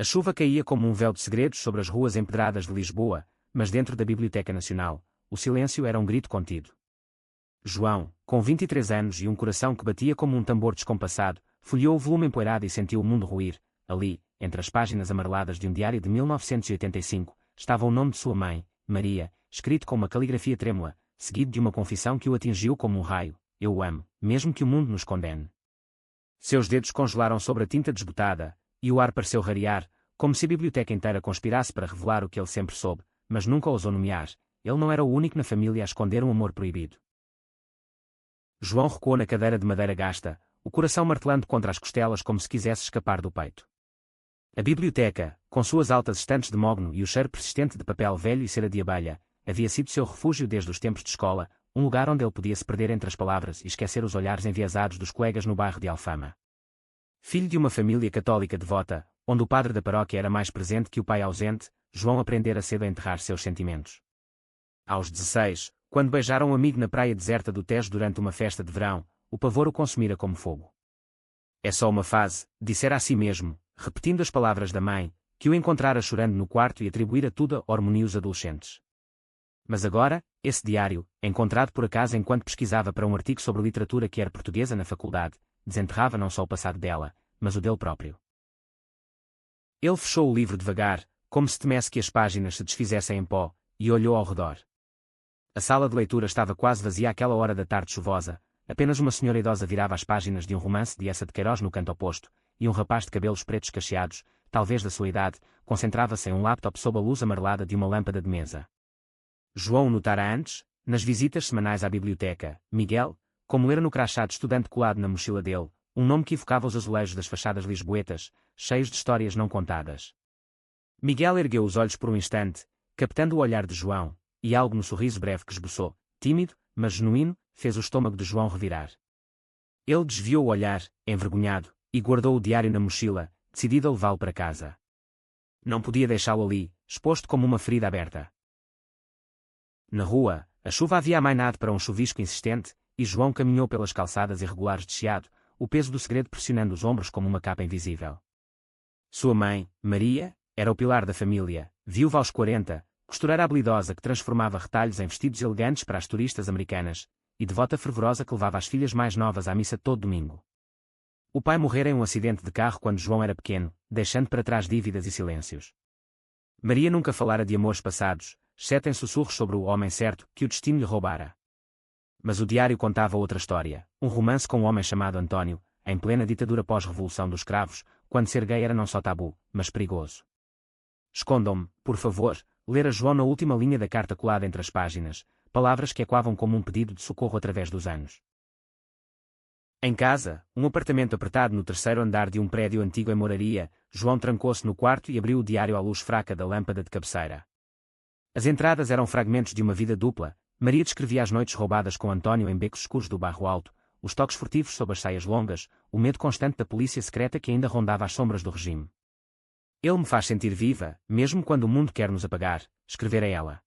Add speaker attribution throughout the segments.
Speaker 1: A chuva caía como um véu de segredos sobre as ruas empedradas de Lisboa, mas dentro da Biblioteca Nacional, o silêncio era um grito contido. João, com 23 anos e um coração que batia como um tambor descompassado, folheou o volume empoeirado e sentiu o mundo ruir. Ali, entre as páginas amareladas de um diário de 1985, estava o nome de sua mãe, Maria, escrito com uma caligrafia trêmula, seguido de uma confissão que o atingiu como um raio: eu o amo, mesmo que o mundo nos condene. Seus dedos congelaram sobre a tinta desbotada, e o ar pareceu rarear, como se a biblioteca inteira conspirasse para revelar o que ele sempre soube, mas nunca ousou nomear. Ele não era o único na família a esconder um amor proibido. João recuou na cadeira de madeira gasta, o coração martelando contra as costelas como se quisesse escapar do peito. A biblioteca, com suas altas estantes de mogno e o cheiro persistente de papel velho e cera de abelha, havia sido seu refúgio desde os tempos de escola, um lugar onde ele podia se perder entre as palavras e esquecer os olhares enviesados dos colegas no bairro de Alfama. Filho de uma família católica devota, onde o padre da paróquia era mais presente que o pai ausente, João aprendera cedo a enterrar seus sentimentos. Aos 16, quando beijaram um amigo na praia deserta do Tejo durante uma festa de verão, o pavor o consumira como fogo. É só uma fase, dissera a si mesmo, repetindo as palavras da mãe, que o encontrara chorando no quarto e atribuíra tudo a hormônios adolescentes. Mas agora, esse diário, encontrado por acaso enquanto pesquisava para um artigo sobre literatura que era portuguesa na faculdade, desenterrava não só o passado dela, mas o dele próprio. Ele fechou o livro devagar, como se temesse que as páginas se desfizessem em pó, e olhou ao redor. A sala de leitura estava quase vazia àquela hora da tarde chuvosa, apenas uma senhora idosa virava as páginas de um romance de Eça de Queiroz no canto oposto, e um rapaz de cabelos pretos cacheados, talvez da sua idade, concentrava-se em um laptop sob a luz amarelada de uma lâmpada de mesa. João notara antes, nas visitas semanais à biblioteca, Miguel, como lera no crachá de estudante colado na mochila dele, um nome que evocava os azulejos das fachadas lisboetas, cheios de histórias não contadas. Miguel ergueu os olhos por um instante, captando o olhar de João, e algo no sorriso breve que esboçou, tímido, mas genuíno, fez o estômago de João revirar. Ele desviou o olhar, envergonhado, e guardou o diário na mochila, decidido a levá-lo para casa. Não podia deixá-lo ali, exposto como uma ferida aberta. Na rua, a chuva havia amainado para um chuvisco insistente, e João caminhou pelas calçadas irregulares de chiado, o peso do segredo pressionando os ombros como uma capa invisível. Sua mãe, Maria, era o pilar da família, viúva aos 40, costureira habilidosa que transformava retalhos em vestidos elegantes para as turistas americanas, e devota fervorosa que levava as filhas mais novas à missa todo domingo. O pai morrera em um acidente de carro quando João era pequeno, deixando para trás dívidas e silêncios. Maria nunca falara de amores passados, exceto em sussurros sobre o homem certo que o destino lhe roubara. Mas o diário contava outra história, um romance com um homem chamado António, em plena ditadura pós-revolução dos escravos, quando ser gay era não só tabu, mas perigoso. Escondam-me, por favor, lera João na última linha da carta colada entre as páginas, palavras que ecoavam como um pedido de socorro através dos anos. Em casa, um apartamento apertado no terceiro andar de um prédio antigo em Moraria, João trancou-se no quarto e abriu o diário à luz fraca da lâmpada de cabeceira. As entradas eram fragmentos de uma vida dupla. Maria descrevia as noites roubadas com António em becos escuros do bairro alto, os toques furtivos sob as saias longas, o medo constante da polícia secreta que ainda rondava as sombras do regime. Ele me faz sentir viva, mesmo quando o mundo quer nos apagar, escrevera ela.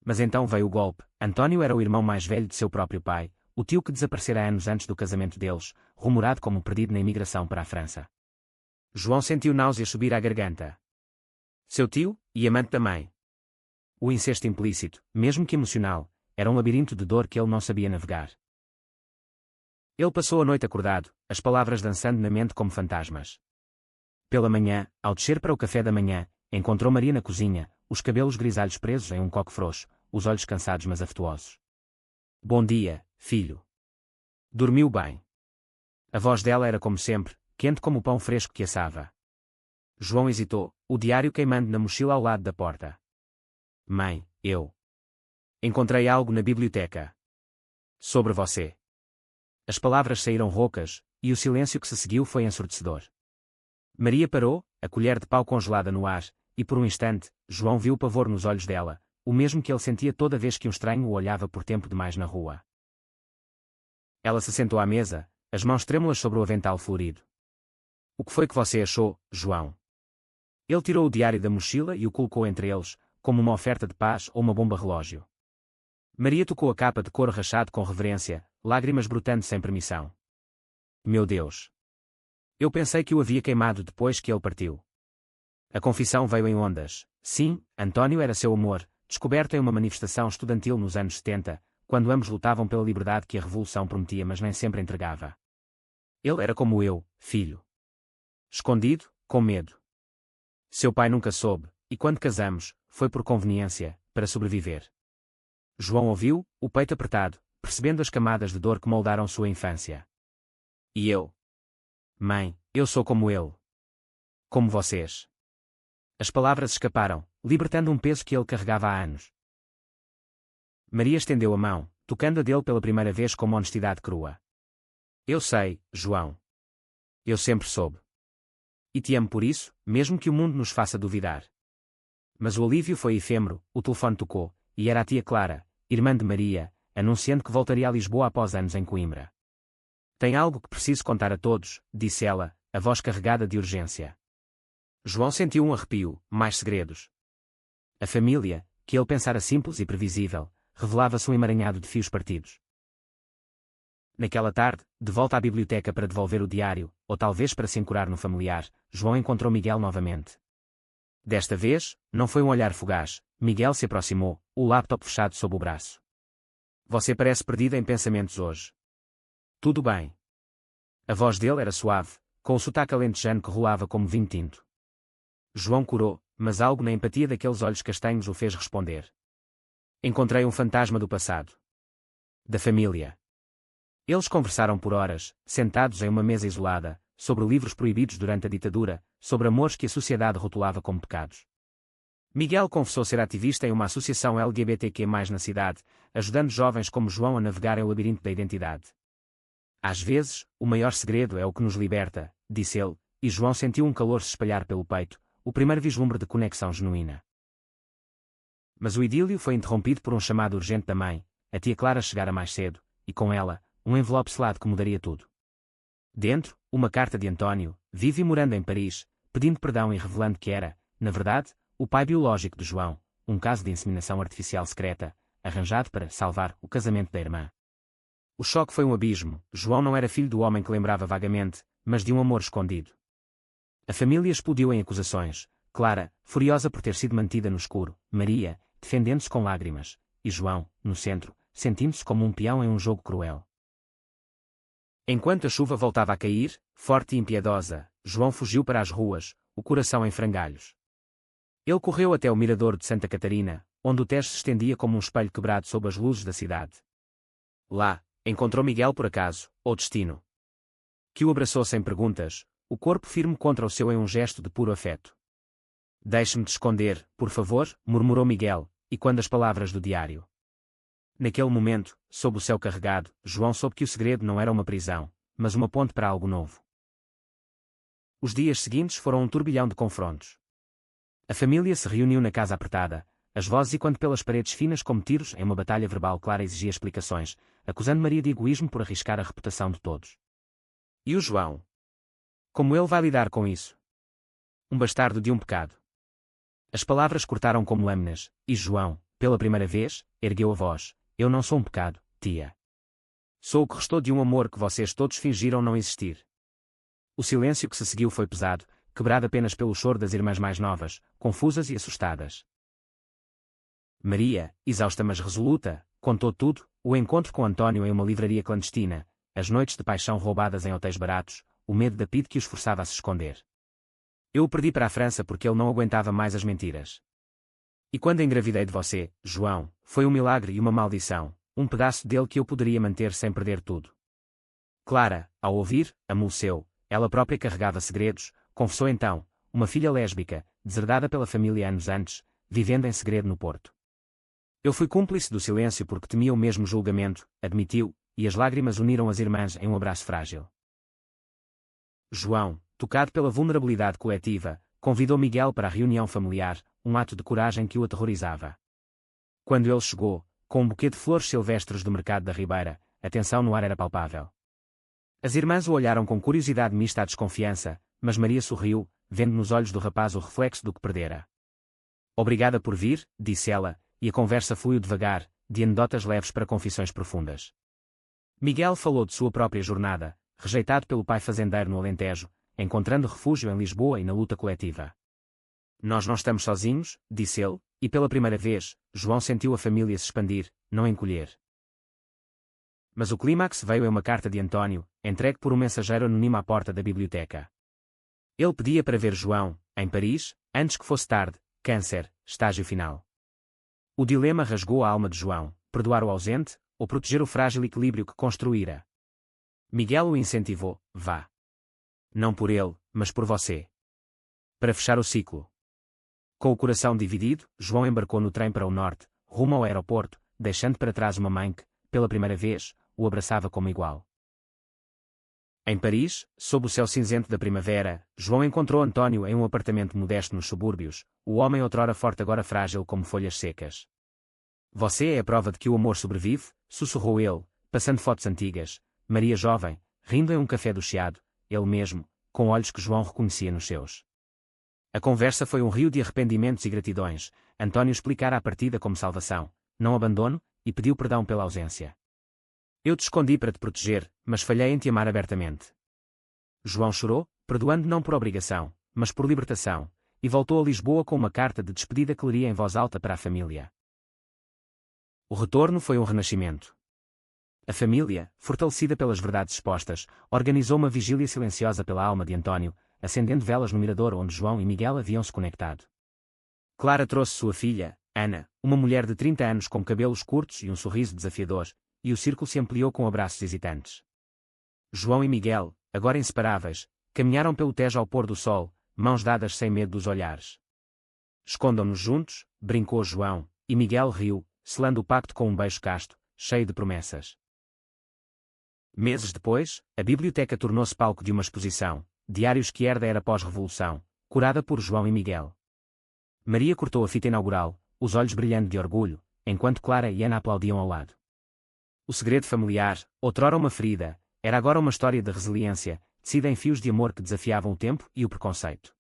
Speaker 1: Mas então veio o golpe. António era o irmão mais velho de seu próprio pai, o tio que desaparecera anos antes do casamento deles, rumorado como perdido na imigração para a França. João sentiu náuseas subir à garganta. Seu tio, e amante da mãe. O incesto implícito, mesmo que emocional, era um labirinto de dor que ele não sabia navegar. Ele passou a noite acordado, as palavras dançando na mente como fantasmas. Pela manhã, ao descer para o café da manhã, encontrou Maria na cozinha, os cabelos grisalhos presos em um coque frouxo, os olhos cansados mas afetuosos. Bom dia, filho. Dormiu bem. A voz dela era como sempre, quente como o pão fresco que assava. João hesitou, o diário queimando na mochila ao lado da porta. Mãe, eu encontrei algo na biblioteca. Sobre você. As palavras saíram roucas, e o silêncio que se seguiu foi ensurdecedor. Maria parou, a colher de pau congelada no ar, e por um instante, João viu o pavor nos olhos dela, o mesmo que ele sentia toda vez que um estranho o olhava por tempo demais na rua. Ela se sentou à mesa, as mãos trêmulas sobre o avental florido. O que foi que você achou, João? Ele tirou o diário da mochila e o colocou entre eles, como uma oferta de paz ou uma bomba relógio. Maria tocou a capa de couro rachado com reverência, lágrimas brotando sem permissão. Meu Deus! Eu pensei que o havia queimado depois que ele partiu. A confissão veio em ondas. Sim, António era seu amor, descoberto em uma manifestação estudantil nos anos 70, quando ambos lutavam pela liberdade que a Revolução prometia mas nem sempre entregava. Ele era como eu, filho. Escondido, com medo. Seu pai nunca soube, e quando casamos, foi por conveniência, para sobreviver. João ouviu, o peito apertado, percebendo as camadas de dor que moldaram sua infância. E eu? Mãe, eu sou como ele. Como vocês. As palavras escaparam, libertando um peso que ele carregava há anos. Maria estendeu a mão, tocando a dele pela primeira vez com uma honestidade crua. Eu sei, João. Eu sempre soube. E te amo por isso, mesmo que o mundo nos faça duvidar. Mas o alívio foi efêmero, o telefone tocou, e era a tia Clara, irmã de Maria, anunciando que voltaria a Lisboa após anos em Coimbra. Tem algo que preciso contar a todos, disse ela, a voz carregada de urgência. João sentiu um arrepio, mais segredos. A família, que ele pensara simples e previsível, revelava-se um emaranhado de fios partidos. Naquela tarde, de volta à biblioteca para devolver o diário, ou talvez para se ancorar no familiar, João encontrou Miguel novamente. Desta vez, não foi um olhar fugaz. Miguel se aproximou, o laptop fechado sob o braço. Você parece perdida em pensamentos hoje. Tudo bem. A voz dele era suave, com o sotaque alentejano que rolava como vinho tinto. João corou, mas algo na empatia daqueles olhos castanhos o fez responder. Encontrei um fantasma do passado. Da família. Eles conversaram por horas, sentados em uma mesa isolada, sobre livros proibidos durante a ditadura, sobre amores que a sociedade rotulava como pecados. Miguel confessou ser ativista em uma associação LGBTQ+, na cidade, ajudando jovens como João a navegar em o labirinto da identidade. Às vezes, o maior segredo é o que nos liberta, disse ele, e João sentiu um calor se espalhar pelo peito, o primeiro vislumbre de conexão genuína. Mas o idílio foi interrompido por um chamado urgente da mãe. A tia Clara chegara mais cedo, e com ela, um envelope selado que mudaria tudo. Dentro, uma carta de António, vivo e morando em Paris, pedindo perdão e revelando que era, na verdade, o pai biológico de João, um caso de inseminação artificial secreta, arranjado para salvar o casamento da irmã. O choque foi um abismo. João não era filho do homem que lembrava vagamente, mas de um amor escondido. A família explodiu em acusações. Clara, furiosa por ter sido mantida no escuro, Maria, defendendo-se com lágrimas, e João, no centro, sentindo-se como um peão em um jogo cruel. Enquanto a chuva voltava a cair, forte e impiedosa, João fugiu para as ruas, o coração em frangalhos. Ele correu até o mirador de Santa Catarina, onde o Tejo se estendia como um espelho quebrado sob as luzes da cidade. Lá, encontrou Miguel por acaso, ou destino. Que o abraçou sem perguntas, o corpo firme contra o seu em um gesto de puro afeto. Deixe-me te esconder, por favor, murmurou Miguel, e quando as palavras do diário. Naquele momento, sob o céu carregado, João soube que o segredo não era uma prisão, mas uma ponte para algo novo. Os dias seguintes foram um turbilhão de confrontos. A família se reuniu na casa apertada, as vozes ecoando pelas paredes finas como tiros em uma batalha verbal. Clara exigia explicações, acusando Maria de egoísmo por arriscar a reputação de todos. E o João? Como ele vai lidar com isso? Um bastardo de um pecado. As palavras cortaram como lâminas, e João, pela primeira vez, ergueu a voz. Eu não sou um pecado, tia. Sou o que restou de um amor que vocês todos fingiram não existir. O silêncio que se seguiu foi pesado, quebrado apenas pelo choro das irmãs mais novas, confusas e assustadas. Maria, exausta mas resoluta, contou tudo, o encontro com António em uma livraria clandestina, as noites de paixão roubadas em hotéis baratos, o medo da PIDE que os forçava a se esconder. Eu o perdi para a França porque ele não aguentava mais as mentiras. E quando engravidei de você, João, foi um milagre e uma maldição, um pedaço dele que eu poderia manter sem perder tudo. Clara, ao ouvir, amoleceu, ela própria carregava segredos, confessou então, uma filha lésbica, deserdada pela família anos antes, vivendo em segredo no Porto. Eu fui cúmplice do silêncio porque temia o mesmo julgamento, admitiu, e as lágrimas uniram as irmãs em um abraço frágil. João, tocado pela vulnerabilidade coletiva, convidou Miguel para a reunião familiar, um ato de coragem que o aterrorizava. Quando ele chegou, com um buquê de flores silvestres do mercado da Ribeira, a tensão no ar era palpável. As irmãs o olharam com curiosidade mista à desconfiança, mas Maria sorriu, vendo nos olhos do rapaz o reflexo do que perdera. Obrigada por vir, disse ela, e a conversa fluiu devagar, de anedotas leves para confissões profundas. Miguel falou de sua própria jornada, rejeitado pelo pai fazendeiro no Alentejo, encontrando refúgio em Lisboa e na luta coletiva. Nós não estamos sozinhos, disse ele, e pela primeira vez, João sentiu a família se expandir, não encolher. Mas o clímax veio em uma carta de Antônio, entregue por um mensageiro anônimo à porta da biblioteca. Ele pedia para ver João, em Paris, antes que fosse tarde, câncer, estágio final. O dilema rasgou a alma de João, perdoar o ausente, ou proteger o frágil equilíbrio que construíra. Miguel o incentivou, vá. Não por ele, mas por você. Para fechar o ciclo. Com o coração dividido, João embarcou no trem para o norte, rumo ao aeroporto, deixando para trás uma mãe que, pela primeira vez, o abraçava como igual. Em Paris, sob o céu cinzento da primavera, João encontrou Antônio em um apartamento modesto nos subúrbios, o homem outrora forte agora frágil como folhas secas. Você é a prova de que o amor sobrevive, sussurrou ele, passando fotos antigas, Maria jovem, rindo em um café do Chiado, ele mesmo, com olhos que João reconhecia nos seus. A conversa foi um rio de arrependimentos e gratidões, Antônio explicara a partida como salvação, não abandono, e pediu perdão pela ausência. Eu te escondi para te proteger, mas falhei em te amar abertamente. João chorou, perdoando não por obrigação, mas por libertação, e voltou a Lisboa com uma carta de despedida que leria em voz alta para a família. O retorno foi um renascimento. A família, fortalecida pelas verdades expostas, organizou uma vigília silenciosa pela alma de Antônio, acendendo velas no mirador onde João e Miguel haviam se conectado. Clara trouxe sua filha, Ana, uma mulher de 30 anos com cabelos curtos e um sorriso desafiador, e o círculo se ampliou com abraços hesitantes. João e Miguel, agora inseparáveis, caminharam pelo Tejo ao pôr do sol, mãos dadas sem medo dos olhares. Escondam-nos juntos, brincou João, e Miguel riu, selando o pacto com um beijo casto, cheio de promessas. Meses depois, a biblioteca tornou-se palco de uma exposição, Diários que herda era pós-revolução, curada por João e Miguel. Maria cortou a fita inaugural, os olhos brilhando de orgulho, enquanto Clara e Ana aplaudiam ao lado. O segredo familiar, outrora uma ferida, era agora uma história de resiliência, tecida em fios de amor que desafiavam o tempo e o preconceito.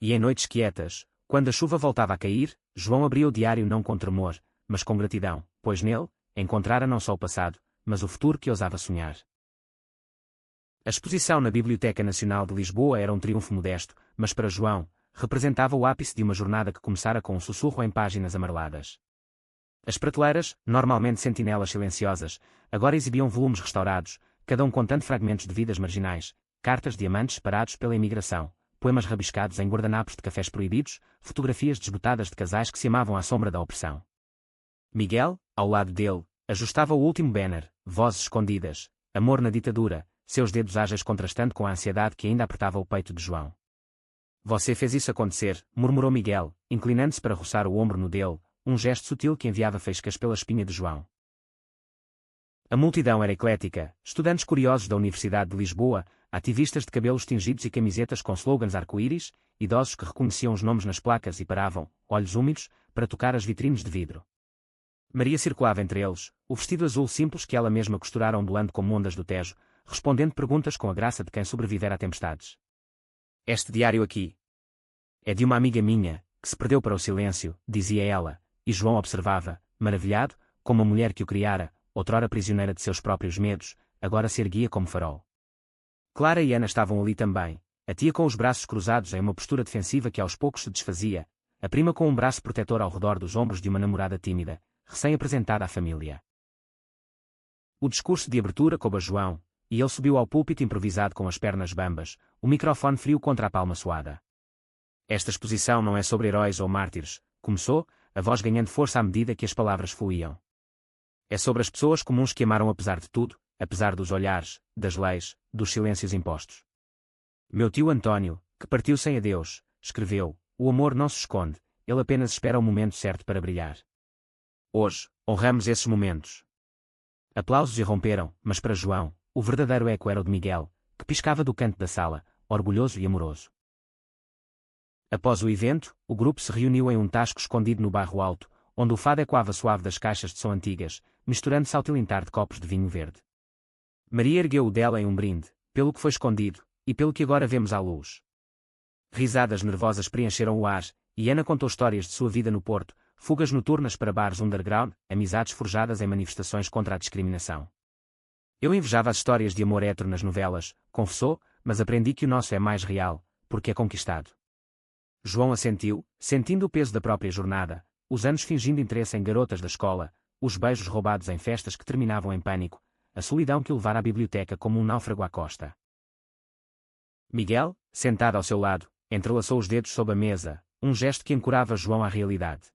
Speaker 1: E em noites quietas, quando a chuva voltava a cair, João abria o diário não com tremor, mas com gratidão, pois nele, encontrara não só o passado, mas o futuro que ousava sonhar. A exposição na Biblioteca Nacional de Lisboa era um triunfo modesto, mas para João, representava o ápice de uma jornada que começara com um sussurro em páginas amareladas. As prateleiras, normalmente sentinelas silenciosas, agora exibiam volumes restaurados, cada um contando fragmentos de vidas marginais, cartas de amantes separados pela imigração, poemas rabiscados em guardanapos de cafés proibidos, fotografias desbotadas de casais que se amavam à sombra da opressão. Miguel, ao lado dele, ajustava o último banner, Vozes Escondidas, Amor na Ditadura, seus dedos ágeis contrastando com a ansiedade que ainda apertava o peito de João. Você fez isso acontecer, murmurou Miguel, inclinando-se para roçar o ombro no dele, um gesto sutil que enviava faíscas pela espinha de João. A multidão era eclética, estudantes curiosos da Universidade de Lisboa, ativistas de cabelos tingidos e camisetas com slogans arco-íris, idosos que reconheciam os nomes nas placas e paravam, olhos úmidos, para tocar as vitrines de vidro. Maria circulava entre eles, o vestido azul simples que ela mesma costurara ondulando como ondas do Tejo, respondendo perguntas com a graça de quem sobrevivera a tempestades. Este diário aqui é de uma amiga minha, que se perdeu para o silêncio, dizia ela, e João observava, maravilhado, como a mulher que o criara, outrora prisioneira de seus próprios medos, agora se erguia como farol. Clara e Ana estavam ali também, a tia com os braços cruzados em uma postura defensiva que aos poucos se desfazia, a prima com um braço protetor ao redor dos ombros de uma namorada tímida, recém-apresentada à família. O discurso de abertura coube a João, e ele subiu ao púlpito improvisado com as pernas bambas, o microfone frio contra a palma suada. Esta exposição não é sobre heróis ou mártires, começou, a voz ganhando força à medida que as palavras fluíam. É sobre as pessoas comuns que amaram apesar de tudo, apesar dos olhares, das leis, dos silêncios impostos. Meu tio Antônio, que partiu sem adeus, escreveu, o amor não se esconde, ele apenas espera o momento certo para brilhar. Hoje, honramos esses momentos. Aplausos irromperam, mas para João, o verdadeiro eco era o de Miguel, que piscava do canto da sala, orgulhoso e amoroso. Após o evento, o grupo se reuniu em um tasco escondido no bairro alto, onde o fado ecoava suave das caixas de som antigas, misturando-se ao tilintar de copos de vinho verde. Maria ergueu o dela em um brinde, pelo que foi escondido, e pelo que agora vemos à luz. Risadas nervosas preencheram o ar, e Ana contou histórias de sua vida no Porto, fugas noturnas para bares underground, amizades forjadas em manifestações contra a discriminação. Eu invejava as histórias de amor hétero nas novelas, confessou, mas aprendi que o nosso é mais real, porque é conquistado. João assentiu, sentindo o peso da própria jornada, os anos fingindo interesse em garotas da escola, os beijos roubados em festas que terminavam em pânico, a solidão que o levara à biblioteca como um náufrago à costa. Miguel, sentado ao seu lado, entrelaçou os dedos sob a mesa, um gesto que ancorava João à realidade.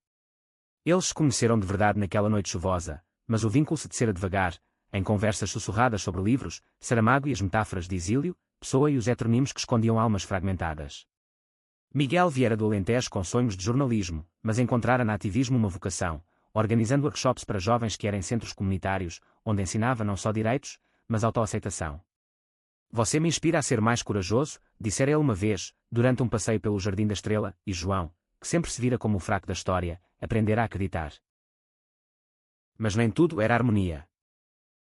Speaker 1: Eles se conheceram de verdade naquela noite chuvosa, mas o vínculo se tecera devagar, em conversas sussurradas sobre livros, Saramago e as metáforas de Exílio, Pessoa e os heteronímos que escondiam almas fragmentadas. Miguel viera do Alentejo com sonhos de jornalismo, mas encontrara no ativismo uma vocação, organizando workshops para jovens que eram em centros comunitários, onde ensinava não só direitos, mas autoaceitação. Você me inspira a ser mais corajoso, dissera ele uma vez, durante um passeio pelo Jardim da Estrela, e João, que sempre se vira como o fraco da história, aprendera a acreditar. Mas nem tudo era harmonia.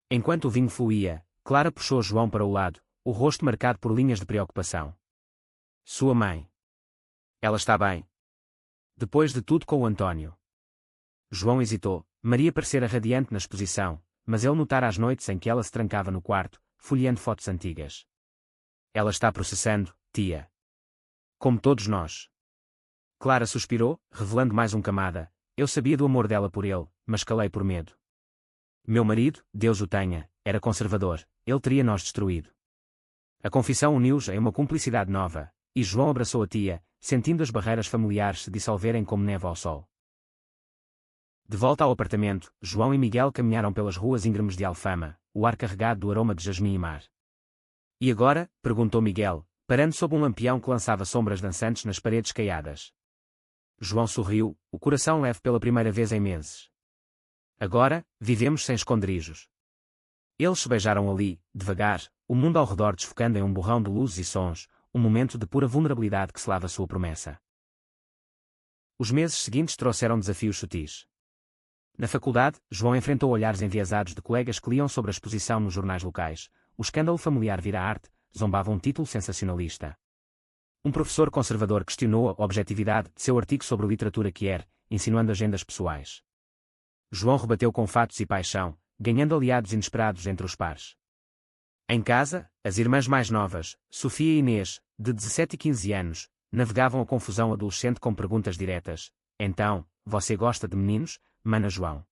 Speaker 1: Enquanto o vinho fluía, Clara puxou João para o lado, o rosto marcado por linhas de preocupação. Sua mãe. Ela está bem. Depois de tudo com o Antônio. João hesitou. Maria parecera radiante na exposição, mas ele notara as noites em que ela se trancava no quarto, folheando fotos antigas. Ela está processando, tia. Como todos nós. Clara suspirou, revelando mais camada. Eu sabia do amor dela por ele, mas calei por medo. Meu marido, Deus o tenha, era conservador, ele teria nós destruído. A confissão uniu-os em uma cumplicidade nova, e João abraçou a tia, sentindo as barreiras familiares se dissolverem como neve ao sol. De volta ao apartamento, João e Miguel caminharam pelas ruas íngremes de Alfama, o ar carregado do aroma de jasmim e mar. E agora? Perguntou Miguel, parando sob um lampião que lançava sombras dançantes nas paredes caiadas. João sorriu, o coração leve pela primeira vez em meses. Agora, vivemos sem esconderijos. Eles se beijaram ali, devagar, o mundo ao redor desfocando em um borrão de luzes e sons, um momento de pura vulnerabilidade que selava sua promessa. Os meses seguintes trouxeram desafios sutis. Na faculdade, João enfrentou olhares enviesados de colegas que liam sobre a exposição nos jornais locais, o escândalo familiar vira arte, zombava um título sensacionalista. Um professor conservador questionou a objetividade de seu artigo sobre literatura queer, insinuando agendas pessoais. João rebateu com fatos e paixão, ganhando aliados inesperados entre os pares. Em casa, as irmãs mais novas, Sofia e Inês, de 17 e 15 anos, navegavam a confusão adolescente com perguntas diretas. Então, você gosta de meninos, mana João?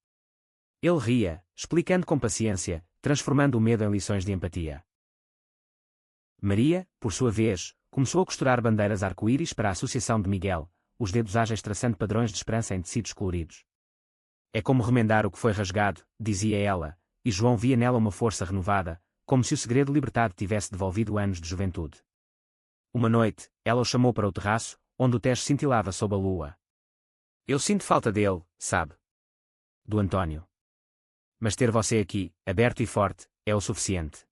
Speaker 1: Ele ria, explicando com paciência, transformando o medo em lições de empatia. Maria, por sua vez, começou a costurar bandeiras arco-íris para a associação de Miguel, os dedos ágeis traçando padrões de esperança em tecidos coloridos. É como remendar o que foi rasgado, dizia ela, e João via nela uma força renovada, como se o segredo libertado tivesse devolvido anos de juventude. Uma noite, ela o chamou para o terraço, onde o Tejo cintilava sob a lua. Eu sinto falta dele, sabe? Do Antônio. Mas ter você aqui, aberto e forte, é o suficiente.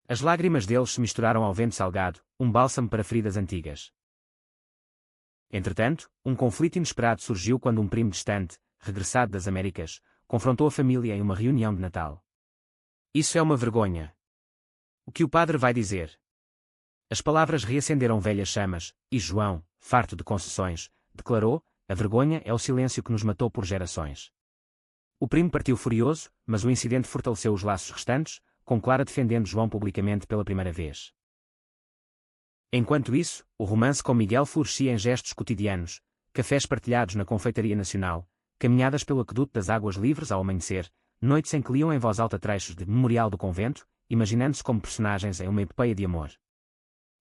Speaker 1: As lágrimas deles se misturaram ao vento salgado, um bálsamo para feridas antigas. Entretanto, um conflito inesperado surgiu quando um primo distante, regressado das Américas, confrontou a família em uma reunião de Natal. Isso é uma vergonha. O que o padre vai dizer? As palavras reacenderam velhas chamas, e João, farto de concessões, declarou: a vergonha é o silêncio que nos matou por gerações. O primo partiu furioso, mas o incidente fortaleceu os laços restantes, com Clara defendendo João publicamente pela primeira vez. Enquanto isso, o romance com Miguel florescia em gestos cotidianos, cafés partilhados na Confeitaria Nacional, caminhadas pelo aqueduto das Águas Livres ao amanhecer, noites em que liam em voz alta trechos de Memorial do Convento, imaginando-se como personagens em uma epopeia de amor.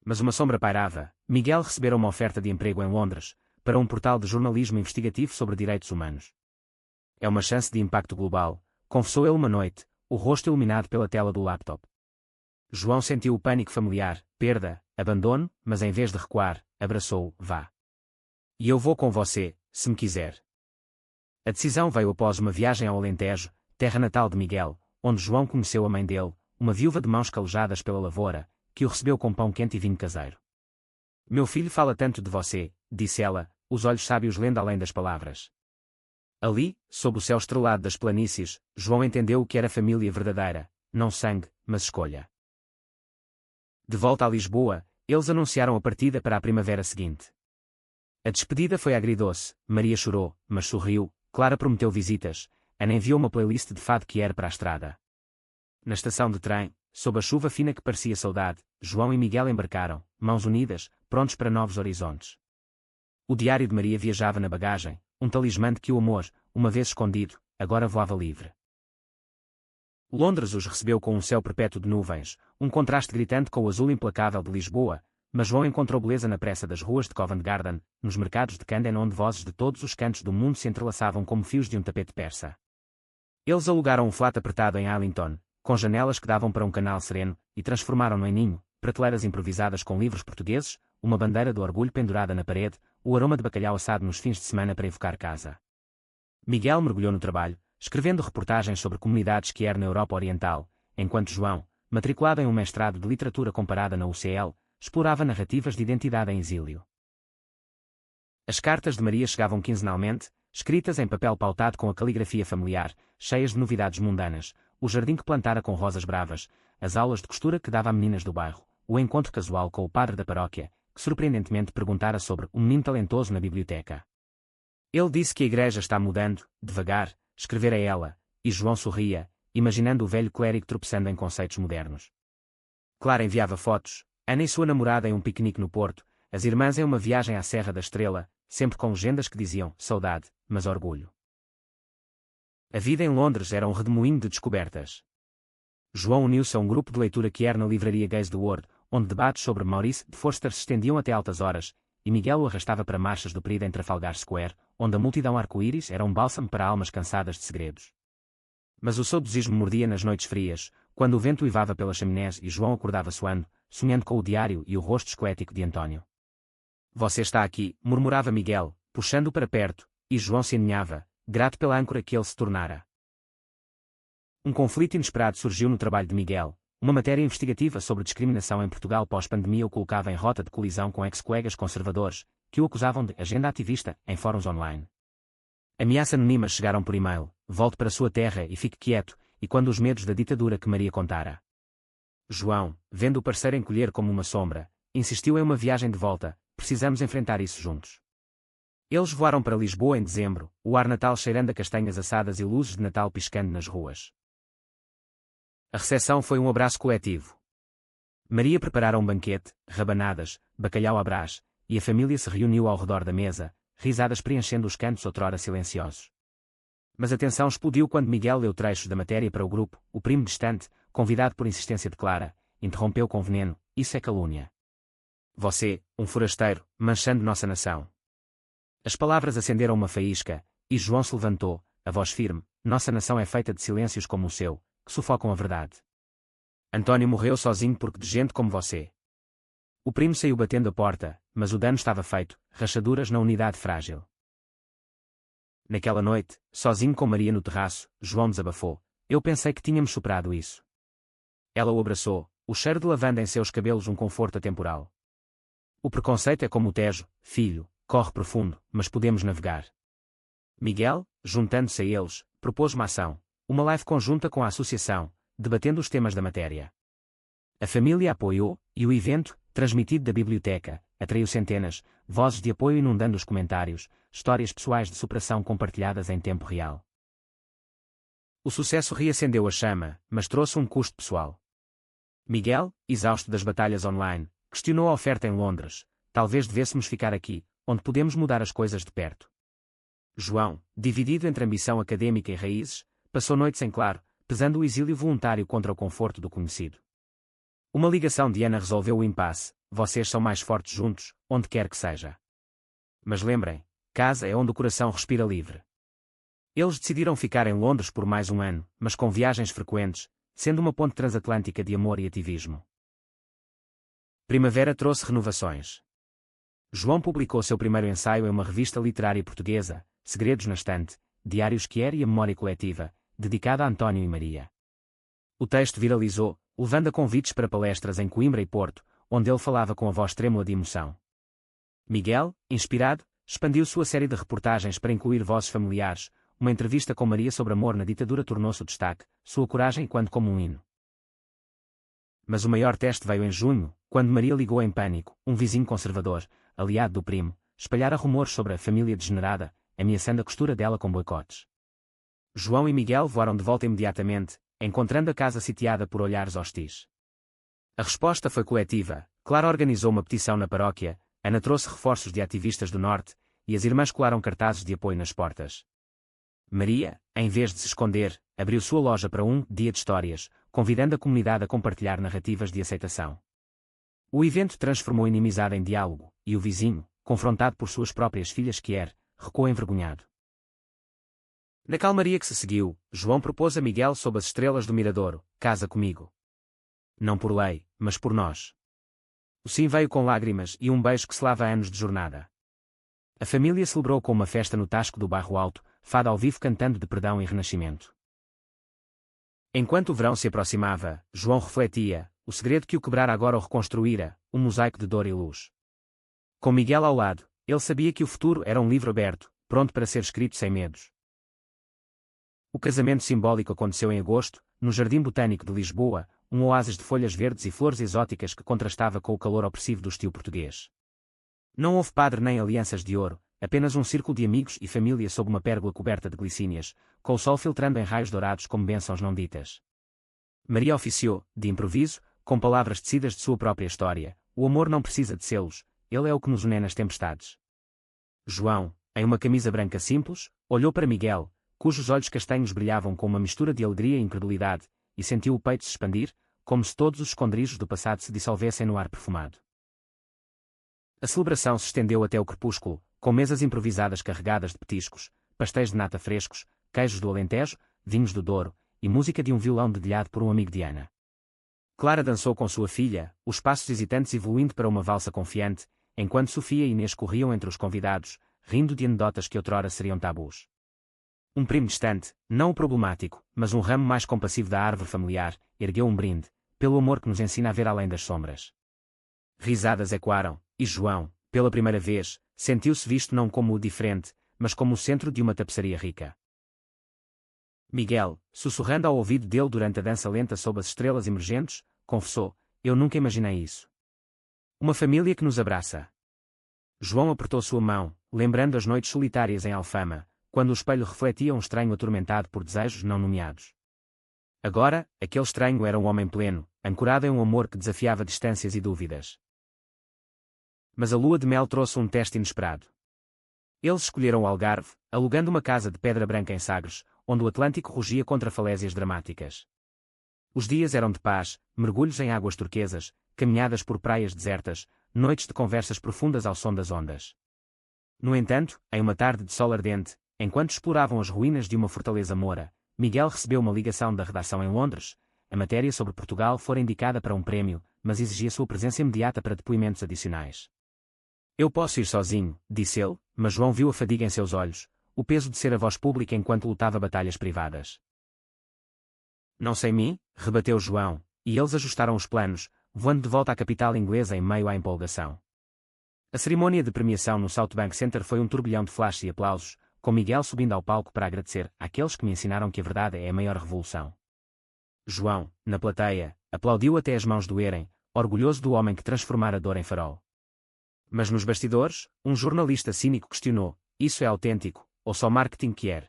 Speaker 1: Mas uma sombra pairava. Miguel recebera uma oferta de emprego em Londres, para um portal de jornalismo investigativo sobre direitos humanos. É uma chance de impacto global, confessou ele uma noite, o rosto iluminado pela tela do laptop. João sentiu o pânico familiar, perda, abandono, mas em vez de recuar, abraçou-o: vá. E eu vou com você, se me quiser. A decisão veio após uma viagem ao Alentejo, terra natal de Miguel, onde João conheceu a mãe dele, uma viúva de mãos calejadas pela lavoura, que o recebeu com pão quente e vinho caseiro. Meu filho fala tanto de você, disse ela, os olhos sábios lendo além das palavras. Ali, sob o céu estrelado das planícies, João entendeu o que era família verdadeira, não sangue, mas escolha. De volta a Lisboa, eles anunciaram a partida para a primavera seguinte. A despedida foi agridoce, Maria chorou, mas sorriu, Clara prometeu visitas, Ana enviou uma playlist de fado que era para a estrada. Na estação de trem, sob a chuva fina que parecia saudade, João e Miguel embarcaram, mãos unidas, prontos para novos horizontes. O diário de Maria viajava na bagagem, um talismã de que o amor, uma vez escondido, agora voava livre. Londres os recebeu com um céu perpétuo de nuvens, um contraste gritante com o azul implacável de Lisboa, mas João encontrou beleza na pressa das ruas de Covent Garden, nos mercados de Camden onde vozes de todos os cantos do mundo se entrelaçavam como fios de um tapete persa. Eles alugaram um flat apertado em Islington, com janelas que davam para um canal sereno, e transformaram-no em ninho, prateleiras improvisadas com livros portugueses, uma bandeira do orgulho pendurada na parede, o aroma de bacalhau assado nos fins de semana para evocar casa. Miguel mergulhou no trabalho, escrevendo reportagens sobre comunidades quer na Europa Oriental, enquanto João, matriculado em um mestrado de literatura comparada na UCL, explorava narrativas de identidade em exílio. As cartas de Maria chegavam quinzenalmente, escritas em papel pautado com a caligrafia familiar, cheias de novidades mundanas, o jardim que plantara com rosas bravas, as aulas de costura que dava a meninas do bairro, o encontro casual com o padre da paróquia, que surpreendentemente perguntara sobre um menino talentoso na biblioteca. Ele disse que a igreja está mudando, devagar, escrevera ela, e João sorria, imaginando o velho clérigo tropeçando em conceitos modernos. Clara enviava fotos, Ana e sua namorada em um piquenique no Porto, as irmãs em uma viagem à Serra da Estrela, sempre com legendas que diziam saudade, mas orgulho. A vida em Londres era um redemoinho de descobertas. João uniu-se a um grupo de leitura que era na livraria Gaze the World, onde debates sobre Maurice de Forster se estendiam até altas horas, e Miguel o arrastava para marchas do período em Trafalgar Square, onde a multidão arco-íris era um bálsamo para almas cansadas de segredos. Mas o saudosismo mordia nas noites frias, quando o vento uivava pelas chaminés e João acordava suando, sonhando com o diário e o rosto esquelético de António. Você está aqui, murmurava Miguel, puxando-o para perto, e João se aninhava, grato pela âncora que ele se tornara. Um conflito inesperado surgiu no trabalho de Miguel. Uma matéria investigativa sobre discriminação em Portugal pós-pandemia o colocava em rota de colisão com ex-colegas conservadores, que o acusavam de agenda ativista em fóruns online. Ameaças anônimas chegaram por e-mail: volte para sua terra e fique quieto, e quando os medos da ditadura que Maria contara. João, vendo o parceiro encolher como uma sombra, insistiu em uma viagem de volta: precisamos enfrentar isso juntos. Eles voaram para Lisboa em dezembro, o ar natal cheirando a castanhas assadas e luzes de Natal piscando nas ruas. A recepção foi um abraço coletivo. Maria preparara um banquete, rabanadas, bacalhau à brás, e a família se reuniu ao redor da mesa, risadas preenchendo os cantos outrora silenciosos. Mas a tensão explodiu quando Miguel leu trechos da matéria para o grupo. O primo distante, convidado por insistência de Clara, interrompeu com veneno: isso é calúnia. Você, um forasteiro, manchando nossa nação. As palavras acenderam uma faísca, e João se levantou, a voz firme: nossa nação é feita de silêncios como o seu, que sufocam a verdade. António morreu sozinho porque de gente como você. O primo saiu batendo a porta, mas o dano estava feito, rachaduras na unidade frágil. Naquela noite, sozinho com Maria no terraço, João desabafou: eu pensei que tínhamos superado isso. Ela o abraçou, o cheiro de lavanda em seus cabelos um conforto atemporal. O preconceito é como o Tejo, filho, corre profundo, mas podemos navegar. Miguel, juntando-se a eles, propôs uma ação, uma live conjunta com a associação, debatendo os temas da matéria. A família apoiou, e o evento, transmitido da biblioteca, atraiu centenas, vozes de apoio inundando os comentários, histórias pessoais de superação compartilhadas em tempo real. O sucesso reacendeu a chama, mas trouxe um custo pessoal. Miguel, exausto das batalhas online, questionou a oferta em Londres: talvez devêssemos ficar aqui, onde podemos mudar as coisas de perto. João, dividido entre ambição acadêmica e raízes, passou noites em claro, pesando o exílio voluntário contra o conforto do conhecido. Uma ligação de Ana resolveu o impasse: vocês são mais fortes juntos, onde quer que seja. Mas lembrem, casa é onde o coração respira livre. Eles decidiram ficar em Londres por mais um ano, mas com viagens frequentes, sendo uma ponte transatlântica de amor e ativismo. Primavera trouxe renovações. João publicou seu primeiro ensaio em uma revista literária portuguesa, Segredos na Estante, Diários Quer e a Memória Coletiva, dedicada a António e Maria. O texto viralizou, levando a convites para palestras em Coimbra e Porto, onde ele falava com a voz trêmula de emoção. Miguel, inspirado, expandiu sua série de reportagens para incluir vozes familiares. Uma entrevista com Maria sobre amor na ditadura tornou-se o destaque, sua coragem quando como um hino. Mas o maior teste veio em junho, quando Maria ligou em pânico, um vizinho conservador, aliado do primo, espalhara rumores sobre a família degenerada, ameaçando a costura dela com boicotes. João e Miguel voaram de volta imediatamente, encontrando a casa sitiada por olhares hostis. A resposta foi coletiva. Clara organizou uma petição na paróquia, Ana trouxe reforços de ativistas do Norte, e as irmãs colaram cartazes de apoio nas portas. Maria, em vez de se esconder, abriu sua loja para um dia de histórias, convidando a comunidade a compartilhar narrativas de aceitação. O evento transformou a inimizade em diálogo, e o vizinho, confrontado por suas próprias filhas recuou envergonhado. Na calmaria que se seguiu, João propôs a Miguel sob as estrelas do Miradouro: casa comigo. Não por lei, mas por nós. O sim veio com lágrimas e um beijo que selava anos de jornada. A família celebrou com uma festa no Tasco do Bairro Alto, fado ao vivo cantando de perdão e renascimento. Enquanto o verão se aproximava, João refletia: o segredo que o quebrara agora o reconstruíra, um mosaico de dor e luz. Com Miguel ao lado, ele sabia que o futuro era um livro aberto, pronto para ser escrito sem medos. O casamento simbólico aconteceu em agosto, no Jardim Botânico de Lisboa, um oásis de folhas verdes e flores exóticas que contrastava com o calor opressivo do estio português. Não houve padre nem alianças de ouro, apenas um círculo de amigos e família sob uma pérgola coberta de glicínias, com o sol filtrando em raios dourados como bênçãos não ditas. Maria oficiou, de improviso, com palavras tecidas de sua própria história: o amor não precisa de selos, ele é o que nos une nas tempestades. João, em uma camisa branca simples, olhou para Miguel, cujos olhos castanhos brilhavam com uma mistura de alegria e incredulidade, e sentiu o peito se expandir, como se todos os esconderijos do passado se dissolvessem no ar perfumado. A celebração se estendeu até o crepúsculo, com mesas improvisadas carregadas de petiscos, pastéis de nata frescos, queijos do Alentejo, vinhos do Douro, e música de um violão dedilhado por um amigo de Ana. Clara dançou com sua filha, os passos hesitantes evoluindo para uma valsa confiante, enquanto Sofia e Inês corriam entre os convidados, rindo de anedotas que outrora seriam tabus. Um primo distante, não o problemático, mas um ramo mais compassivo da árvore familiar, ergueu um brinde, pelo amor que nos ensina a ver além das sombras. Risadas ecoaram, e João, pela primeira vez, sentiu-se visto não como o diferente, mas como o centro de uma tapeçaria rica. Miguel, sussurrando ao ouvido dele durante a dança lenta sob as estrelas emergentes, confessou: eu nunca imaginei isso. Uma família que nos abraça. João apertou sua mão, lembrando as noites solitárias em Alfama, quando o espelho refletia um estranho atormentado por desejos não nomeados. Agora, aquele estranho era um homem pleno, ancorado em um amor que desafiava distâncias e dúvidas. Mas a lua de mel trouxe um teste inesperado. Eles escolheram o Algarve, alugando uma casa de pedra branca em Sagres, onde o Atlântico rugia contra falésias dramáticas. Os dias eram de paz, mergulhos em águas turquesas, caminhadas por praias desertas, noites de conversas profundas ao som das ondas. No entanto, em uma tarde de sol ardente, enquanto exploravam as ruínas de uma fortaleza moura, Miguel recebeu uma ligação da redação em Londres. A matéria sobre Portugal fora indicada para um prémio, mas exigia sua presença imediata para depoimentos adicionais. Eu posso ir sozinho, disse ele, mas João viu a fadiga em seus olhos, o peso de ser a voz pública enquanto lutava batalhas privadas. Não sei mim, rebateu João, e eles ajustaram os planos, voando de volta à capital inglesa em meio à empolgação. A cerimônia de premiação no Southbank Center foi um turbilhão de flashes e aplausos, com Miguel subindo ao palco para agradecer àqueles que me ensinaram que a verdade é a maior revolução. João, na plateia, aplaudiu até as mãos doerem, orgulhoso do homem que transformara a dor em farol. Mas nos bastidores, um jornalista cínico questionou: isso é autêntico, ou só marketing que é?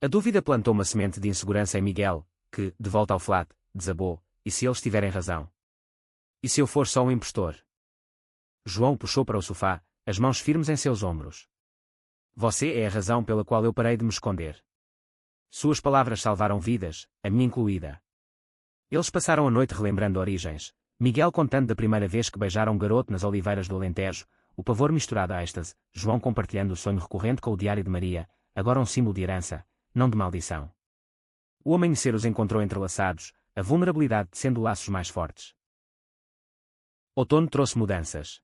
Speaker 1: A dúvida plantou uma semente de insegurança em Miguel, que, de volta ao flat, desabou: e se eles tiverem razão? E se eu for só um impostor? João o puxou para o sofá, as mãos firmes em seus ombros. Você é a razão pela qual eu parei de me esconder. Suas palavras salvaram vidas, a minha incluída. Eles passaram a noite relembrando origens, Miguel contando da primeira vez que beijaram um garoto nas oliveiras do Alentejo, o pavor misturado à êxtase, João compartilhando o sonho recorrente com o diário de Maria, agora um símbolo de herança, não de maldição. O amanhecer os encontrou entrelaçados, a vulnerabilidade tecendo laços mais fortes. Outono trouxe mudanças.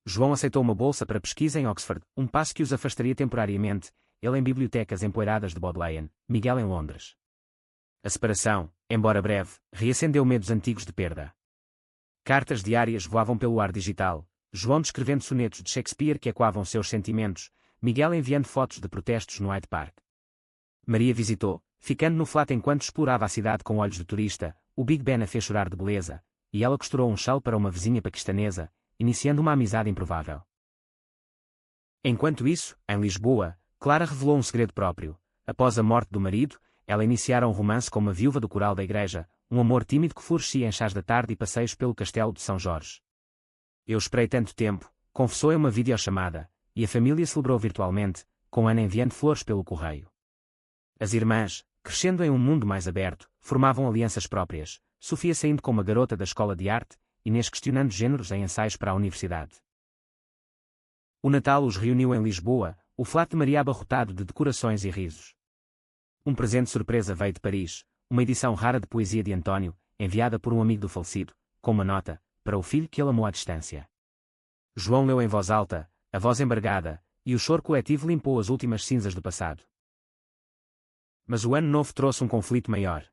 Speaker 1: João aceitou uma bolsa para pesquisa em Oxford, um passo que os afastaria temporariamente, ele em bibliotecas empoeiradas de Bodleian, Miguel em Londres. A separação, embora breve, reacendeu medos antigos de perda. Cartas diárias voavam pelo ar digital, João descrevendo sonetos de Shakespeare que ecoavam seus sentimentos, Miguel enviando fotos de protestos no Hyde Park. Maria visitou, ficando no flat enquanto explorava a cidade com olhos de turista, o Big Ben a fez chorar de beleza, e ela costurou um chale para uma vizinha paquistanesa, iniciando uma amizade improvável. Enquanto isso, em Lisboa, Clara revelou um segredo próprio. Após a morte do marido, ela iniciara um romance com uma viúva do coral da igreja, um amor tímido que florescia em chás da tarde e passeios pelo castelo de São Jorge. Eu esperei tanto tempo, confessou em uma videochamada, e a família celebrou virtualmente, com Ana enviando flores pelo correio. As irmãs, crescendo em um mundo mais aberto, formavam alianças próprias, Sofia saindo com uma garota da escola de arte, Inês questionando géneros em ensaios para a universidade. O Natal os reuniu em Lisboa, o flat de Maria abarrotado de decorações e risos. Um presente surpresa veio de Paris, uma edição rara de poesia de António, enviada por um amigo do falecido, com uma nota, para o filho que ele amou à distância. João leu em voz alta, a voz embargada, e o choro coletivo limpou as últimas cinzas do passado. Mas o ano novo trouxe um conflito maior.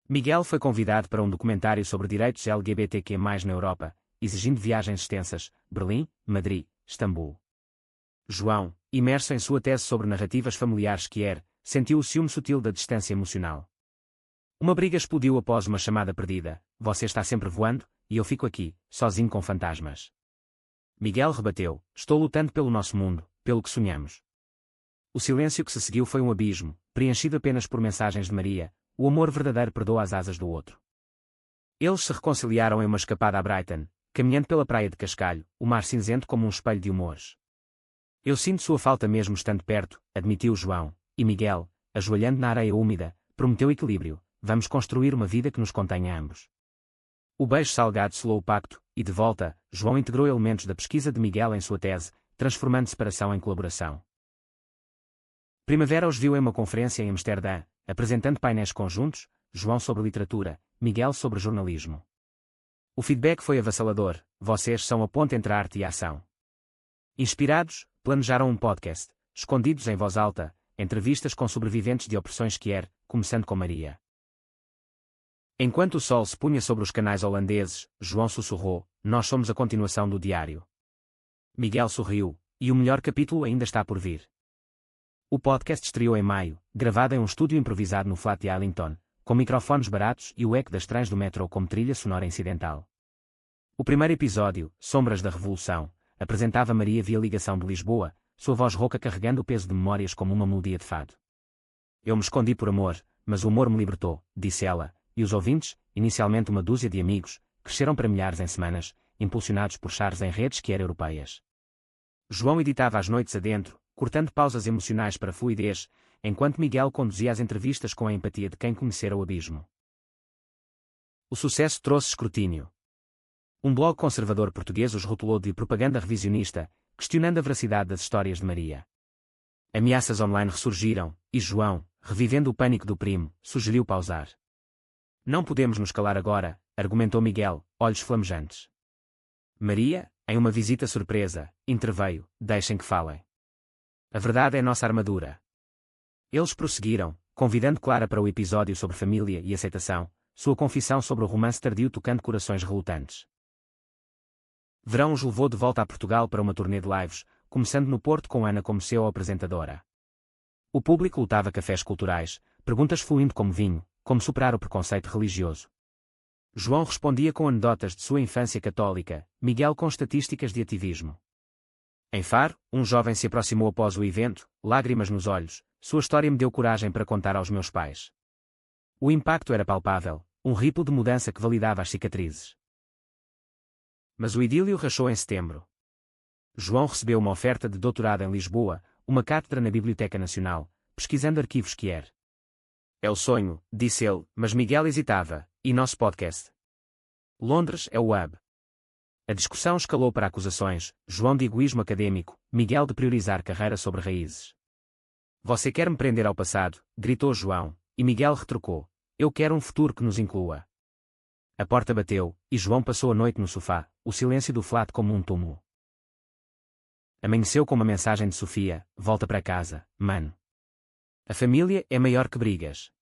Speaker 1: Miguel foi convidado para um documentário sobre direitos LGBTQ+, na Europa, exigindo viagens extensas, Berlim, Madrid, Istambul. João, imerso em sua tese sobre narrativas familiares sentiu o ciúme sutil da distância emocional. Uma briga explodiu após uma chamada perdida, você está sempre voando, e eu fico aqui, sozinho com fantasmas. Miguel rebateu, estou lutando pelo nosso mundo, pelo que sonhamos. O silêncio que se seguiu foi um abismo, preenchido apenas por mensagens de Maria, o amor verdadeiro perdoa as asas do outro. Eles se reconciliaram em uma escapada a Brighton, caminhando pela praia de Cascalho, o mar cinzento como um espelho de humores. Eu sinto sua falta mesmo estando perto, admitiu João, e Miguel, ajoelhando na areia úmida, prometeu equilíbrio, vamos construir uma vida que nos contenha a ambos. O beijo salgado selou o pacto, e de volta, João integrou elementos da pesquisa de Miguel em sua tese, transformando separação em colaboração. Primavera os viu em uma conferência em Amsterdã, apresentando painéis conjuntos, João sobre literatura, Miguel sobre jornalismo. O feedback foi avassalador, vocês são a ponte entre a arte e a ação. Inspirados, planejaram um podcast, escondidos em voz alta, entrevistas com sobreviventes de opressões começando com Maria. Enquanto o sol se punha sobre os canais holandeses, João sussurrou, nós somos a continuação do diário. Miguel sorriu, e o melhor capítulo ainda está por vir. O podcast estreou em maio, gravado em um estúdio improvisado no flat de Arlington, com microfones baratos e o eco das trens do metrô como trilha sonora incidental. O primeiro episódio, Sombras da Revolução, apresentava Maria via ligação de Lisboa, sua voz rouca carregando o peso de memórias como uma melodia de fado. Eu me escondi por amor, mas o amor me libertou, disse ela, e os ouvintes, inicialmente uma dúzia de amigos, cresceram para milhares em semanas, impulsionados por chares em redes europeias. João editava às noites adentro, cortando pausas emocionais para fluidez, enquanto Miguel conduzia as entrevistas com a empatia de quem conhecera o abismo. O sucesso trouxe escrutínio. Um blog conservador português os rotulou de propaganda revisionista, questionando a veracidade das histórias de Maria. Ameaças online ressurgiram, e João, revivendo o pânico do primo, sugeriu pausar. Não podemos nos calar agora, argumentou Miguel, olhos flamejantes. Maria, em uma visita surpresa, interveio, deixem que falem. A verdade é nossa armadura. Eles prosseguiram, convidando Clara para o episódio sobre família e aceitação, sua confissão sobre o romance tardio tocando corações relutantes. Verão os levou de volta a Portugal para uma turnê de lives, começando no Porto com Ana como seu apresentadora. O público lutava cafés culturais, perguntas fluindo como vinho, como superar o preconceito religioso. João respondia com anedotas de sua infância católica, Miguel com estatísticas de ativismo. Em Faro, um jovem se aproximou após o evento, lágrimas nos olhos, sua história me deu coragem para contar aos meus pais. O impacto era palpável, um riplo de mudança que validava as cicatrizes. Mas o idílio rachou em setembro. João recebeu uma oferta de doutorado em Lisboa, uma cátedra na Biblioteca Nacional, pesquisando arquivos É o sonho, disse ele, mas Miguel hesitava, e nosso podcast? Londres é o hub. A discussão escalou para acusações, João de egoísmo acadêmico, Miguel de priorizar carreira sobre raízes. Você quer me prender ao passado, gritou João, e Miguel retrucou, eu quero um futuro que nos inclua. A porta bateu, e João passou a noite no sofá, o silêncio do flat como um túmulo. Amanheceu com uma mensagem de Sofia, volta para casa, mano. A família é maior que brigas.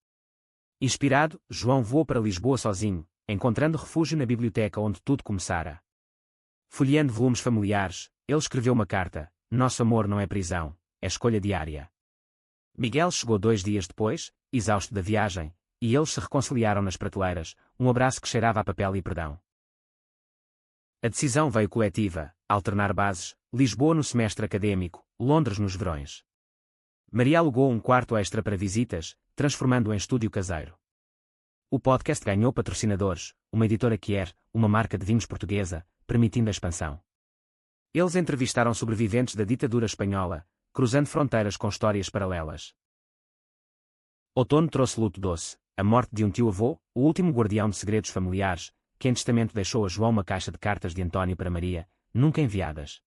Speaker 1: Inspirado, João voou para Lisboa sozinho, encontrando refúgio na biblioteca onde tudo começara. Folheando volumes familiares, ele escreveu uma carta, nosso amor não é prisão, é escolha diária. Miguel chegou 2 dias depois, exausto da viagem, e eles se reconciliaram nas prateleiras, um abraço que cheirava a papel e perdão. A decisão veio coletiva, alternar bases, Lisboa no semestre acadêmico, Londres nos verões. Maria alugou um quarto extra para visitas, transformando-o em estúdio caseiro. O podcast ganhou patrocinadores, uma editora uma marca de vinhos portuguesa, permitindo a expansão. Eles entrevistaram sobreviventes da ditadura espanhola, cruzando fronteiras com histórias paralelas. Outono trouxe luto doce, a morte de um tio-avô, o último guardião de segredos familiares, que em testamento deixou a João uma caixa de cartas de António para Maria, nunca enviadas.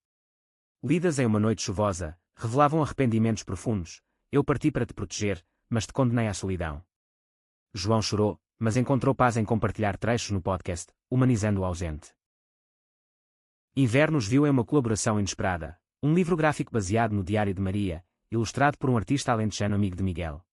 Speaker 1: Lidas em uma noite chuvosa, revelavam arrependimentos profundos. Eu parti para te proteger, mas te condenei à solidão. João chorou, mas encontrou paz em compartilhar trechos no podcast, humanizando o ausente. Invernos viu em uma colaboração inesperada, um livro gráfico baseado no Diário de Maria, ilustrado por um artista alentejano amigo de Miguel.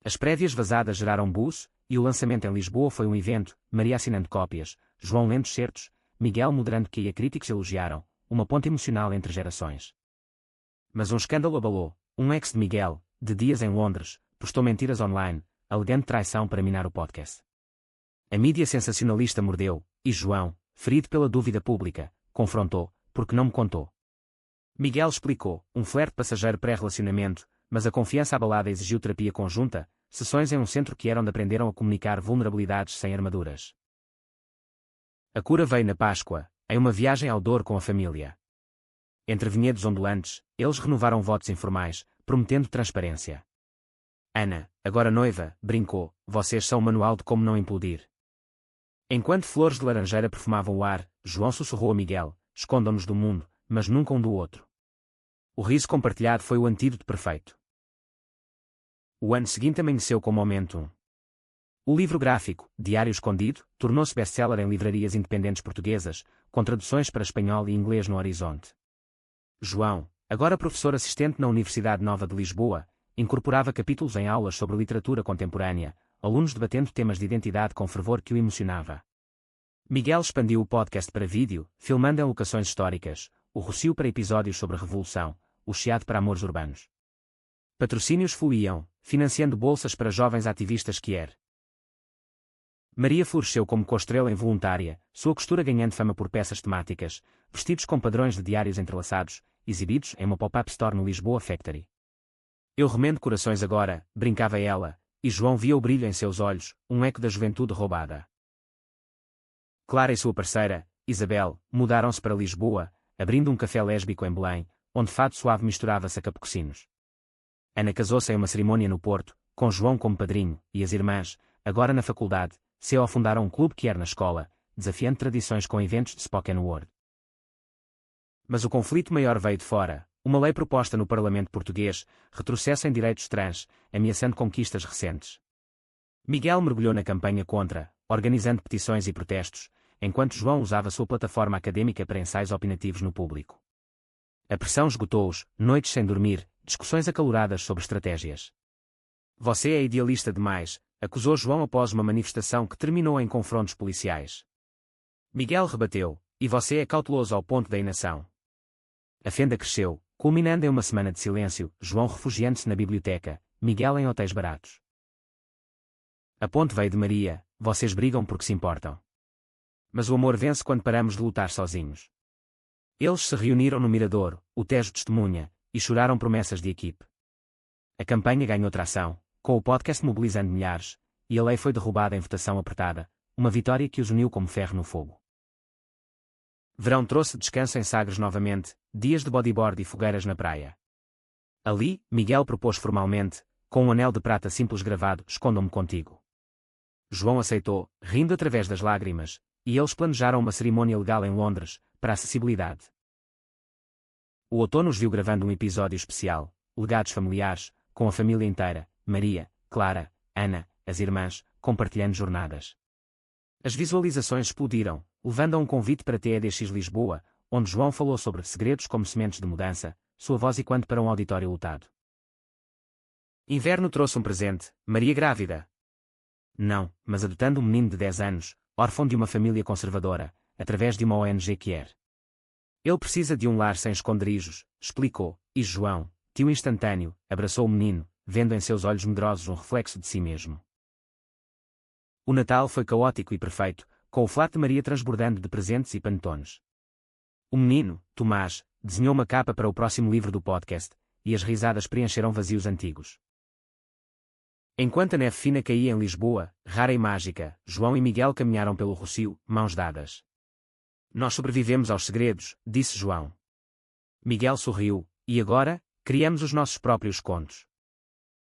Speaker 1: As prévias vazadas geraram buzz, e o lançamento em Lisboa foi um evento, Maria assinando cópias, João lendo excertos, Miguel moderando que críticos elogiaram, uma ponte emocional entre gerações. Mas um escândalo abalou. Um ex de Miguel, de dias em Londres, postou mentiras online, alegando traição para minar o podcast. A mídia sensacionalista mordeu, e João, ferido pela dúvida pública, confrontou, porque não me contou. Miguel explicou, um flerte passageiro pré-relacionamento, mas a confiança abalada exigiu terapia conjunta, sessões em um centro que era onde aprenderam a comunicar vulnerabilidades sem armaduras. A cura veio na Páscoa, em uma viagem ao Douro com a família. Entre vinhedos ondulantes, eles renovaram votos informais, prometendo transparência. Ana, agora noiva, brincou, vocês são o manual de como não implodir. Enquanto flores de laranjeira perfumavam o ar, João sussurrou a Miguel, escondam-nos do mundo, mas nunca um do outro. O riso compartilhado foi o antídoto perfeito. O ano seguinte amanheceu com Momento 1. O livro gráfico, Diário Escondido, tornou-se best-seller em livrarias independentes portuguesas, com traduções para espanhol e inglês no horizonte. João, agora professor assistente na Universidade Nova de Lisboa, incorporava capítulos em aulas sobre literatura contemporânea, alunos debatendo temas de identidade com fervor que o emocionava. Miguel expandiu o podcast para vídeo, filmando em locações históricas, o Rossio para episódios sobre a Revolução, o Chiado para amores urbanos. Patrocínios fluíam, financiando bolsas para jovens ativistas queer. Maria floresceu como coestrela involuntária, sua costura ganhando fama por peças temáticas, vestidos com padrões de diários entrelaçados, exibidos em uma pop-up store no Lisboa Factory. Eu remendo corações agora, brincava ela, e João via o brilho em seus olhos, um eco da juventude roubada. Clara e sua parceira, Isabel, mudaram-se para Lisboa, abrindo um café lésbico em Belém, onde fado suave misturava-se a capucinos. Ana casou-se em uma cerimônia no Porto, com João como padrinho, e as irmãs, agora na faculdade, fundaram um clube queer na escola, desafiando tradições com eventos de spoken word. Mas o conflito maior veio de fora, uma lei proposta no Parlamento português, retrocesso em direitos trans, ameaçando conquistas recentes. Miguel mergulhou na campanha contra, organizando petições e protestos, enquanto João usava sua plataforma académica para ensaios opinativos no público. A pressão esgotou-os, noites sem dormir, discussões acaloradas sobre estratégias. Você é idealista demais, acusou João após uma manifestação que terminou em confrontos policiais. Miguel rebateu, e você é cauteloso ao ponto da inação. A fenda cresceu, culminando em uma semana de silêncio, João refugiando-se na biblioteca, Miguel em hotéis baratos. A ponte veio de Maria, vocês brigam porque se importam. Mas o amor vence quando paramos de lutar sozinhos. Eles se reuniram no Mirador, o Tejo testemunha, e choraram promessas de equipe. A campanha ganhou tração, com o podcast mobilizando milhares, e a lei foi derrubada em votação apertada, uma vitória que os uniu como ferro no fogo. Verão trouxe descanso em Sagres novamente, dias de bodyboard e fogueiras na praia. Ali, Miguel propôs formalmente, com um anel de prata simples gravado, escondam-me contigo. João aceitou, rindo através das lágrimas, e eles planejaram uma cerimônia legal em Londres, para a acessibilidade. O outono os viu gravando um episódio especial, Legados Familiares, com a família inteira, Maria, Clara, Ana, as irmãs, compartilhando jornadas. As visualizações explodiram, levando a um convite para TEDx Lisboa, onde João falou sobre segredos como sementes de mudança, sua voz ecoando para um auditório lotado. Inverno trouxe um presente, Maria grávida. Não, mas adotando um menino de 10 anos, órfão de uma família conservadora, através de uma ONG queer. Ele precisa de um lar sem esconderijos, explicou, e João, tio instantâneo, abraçou o menino, vendo em seus olhos medrosos um reflexo de si mesmo. O Natal foi caótico e perfeito, com o flat de Maria transbordando de presentes e panetones. O menino, Tomás, desenhou uma capa para o próximo livro do podcast, e as risadas preencheram vazios antigos. Enquanto a neve fina caía em Lisboa, rara e mágica, João e Miguel caminharam pelo Rossio, mãos dadas. Nós sobrevivemos aos segredos, disse João. Miguel sorriu, e agora, criamos os nossos próprios contos.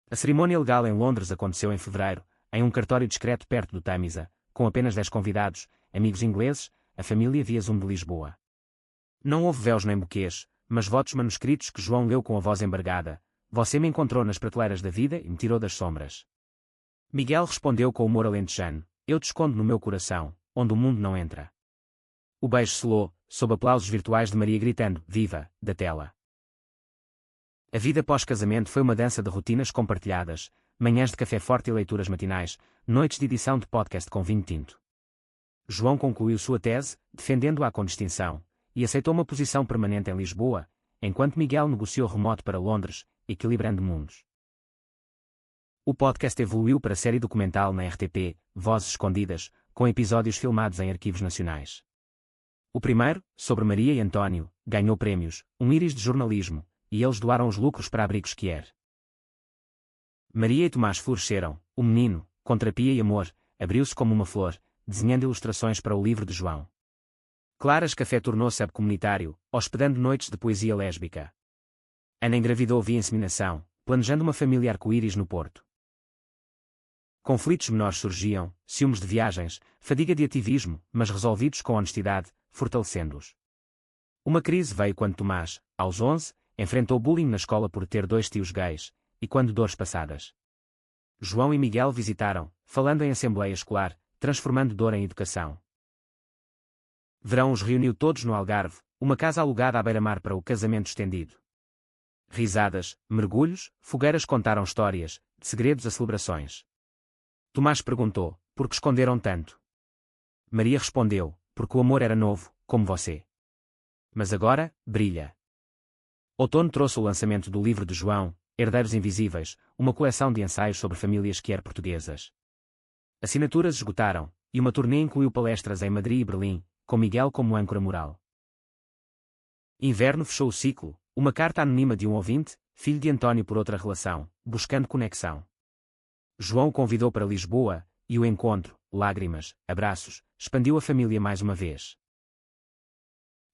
Speaker 1: A cerimônia legal em Londres aconteceu em fevereiro, em um cartório discreto perto do Tâmisa, com apenas 10 convidados, amigos ingleses, a família via Zoom de Lisboa. Não houve véus nem buquês, mas votos manuscritos que João leu com a voz embargada. Você me encontrou nas prateleiras da vida e me tirou das sombras. Miguel respondeu com humor alentejano: eu te escondo no meu coração, onde o mundo não entra. O beijo selou, sob aplausos virtuais de Maria gritando "Viva!" da tela. A vida pós-casamento foi uma dança de rotinas compartilhadas, manhãs de café forte e leituras matinais, noites de edição de podcast com vinho tinto. João concluiu sua tese, defendendo-a com distinção, e aceitou uma posição permanente em Lisboa, enquanto Miguel negociou remoto para Londres, equilibrando mundos. O podcast evoluiu para série documental na RTP, Vozes Escondidas, com episódios filmados em arquivos nacionais. O primeiro, sobre Maria e António, ganhou prémios, um íris de jornalismo, e eles doaram os lucros para Abrigos Kier. Maria e Tomás floresceram, o menino, com terapia e amor, abriu-se como uma flor, desenhando ilustrações para o livro de João. Claras Café tornou-se hub comunitário, hospedando noites de poesia lésbica. Ana engravidou via inseminação, planejando uma família arco-íris no Porto. Conflitos menores surgiam, ciúmes de viagens, fadiga de ativismo, mas resolvidos com honestidade, fortalecendo-os. Uma crise veio quando Tomás, aos 11, enfrentou bullying na escola por ter 2 tios gays, e quando dores passadas. João e Miguel visitaram, falando em assembleia escolar, transformando dor em educação. Verão os reuniu todos no Algarve, uma casa alugada à beira-mar para o casamento estendido. Risadas, mergulhos, fogueiras contaram histórias, de segredos a celebrações. Tomás perguntou, por que esconderam tanto? Maria respondeu, porque o amor era novo, como você. Mas agora, brilha. Outono trouxe o lançamento do livro de João, Herdeiros Invisíveis, uma coleção de ensaios sobre famílias Kier portuguesas. Assinaturas esgotaram, e uma turnê incluiu palestras em Madrid e Berlim, com Miguel como âncora moral. Inverno fechou o ciclo, uma carta anônima de um ouvinte, filho de António por outra relação, buscando conexão. João o convidou para Lisboa, e o encontro, lágrimas, abraços, expandiu a família mais uma vez.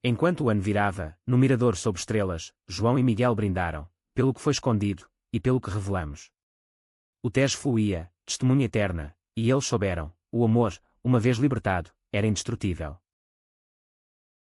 Speaker 1: Enquanto o ano virava, no mirador sob estrelas, João e Miguel brindaram, pelo que foi escondido, e pelo que revelamos. O Tejo fluía, testemunha eterna, e eles souberam, o amor, uma vez libertado, era indestrutível.